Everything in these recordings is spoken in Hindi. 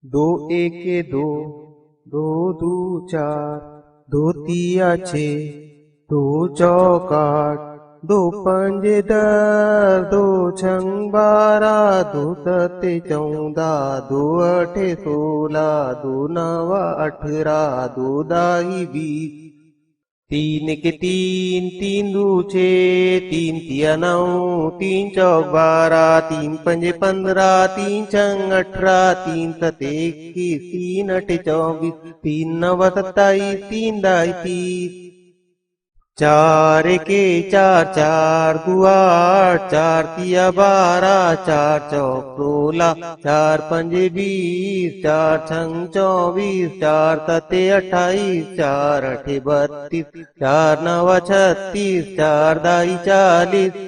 दो एके दो, दो दू चार, दो तिया छे, दो चौक आठ, दो पंजे दस, दो छंग बारह, दो सते 14, दो अठे 16, दो नवा 18, दो दाई 20। तीन के तीन, तीन दू छे, तीन तिया 9, तीन चौक 12, तीन पंजे 15, तीन छंग 18, तीन सते 21, तीन अठे 24, तीन नवा 27, तीन दाई 30। चार एके चार, चार दू आठ, चार तिया 12, चार चौक 16, चार पंजे 20, चार छंग 24, चार सते 28, चार अठे 32, चार नवा 36, चार दाई 40।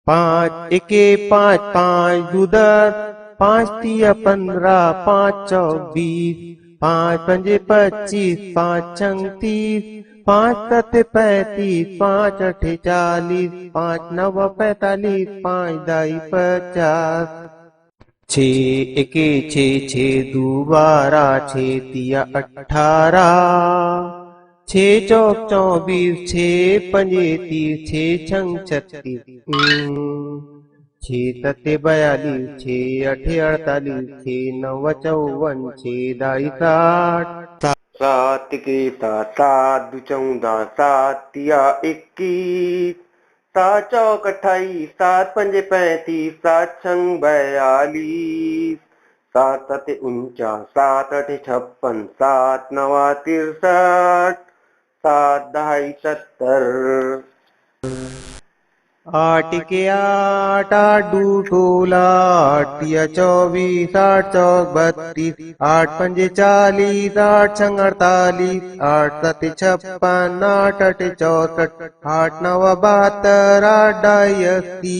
पाँच एके पाँच, पाँच दू 10, पाँच तिया 15, पाँच चौक 20, पाँच पंजे 25, पाँच छंग 30, पाँच सते 35, पाँच अठे 40, पाँच नवा 45, पाँच दाई 50। छे एके छे, छे दू 12, छे तिया 18, छे चौक 24, छे पंजे 30, छे छंग 36, छे सते 42, छे अठे 48, छे नवा 54, छे दाई 60। सात के सात, सात दू 14, सात तिया 21, सात चौक 28, सात पंजे 35, सात छंग 42, सात सते 49, सात अठे 56, सात नवा 63, सात दाई 70। आठ के आठ, आठ दू 16, आठ तिया 24, आठ चौक 32, आठ पंजे 40, आठ छंग 48, आठ सते 56, आठ अठे 64, आठ नवा 72, आठ दाई 80।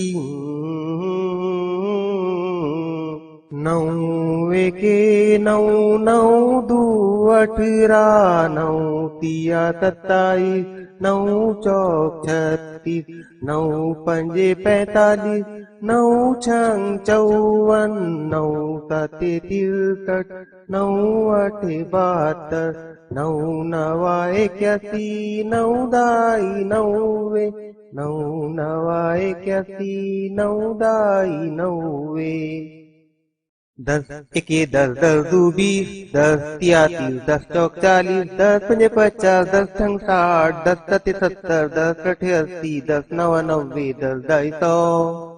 नौ एके नौ, नौ दू 18, नौ तिया 27, नौ चौक 36, नौ पंजे 45, नौ छंग 54, नौ सते 63, नौ अठे 72, नौ नवा 81, नौ दाई 90, नौ नवा 81, नौ दाई 90। 10 एके 10, 10 दू 20, 10 तिया 30, 10 चौक 40, 10 पंजे 50, 10 छंग 60, 10 सते 70, 10 अठे 80, 10 नवा 90, 10 दाई 100।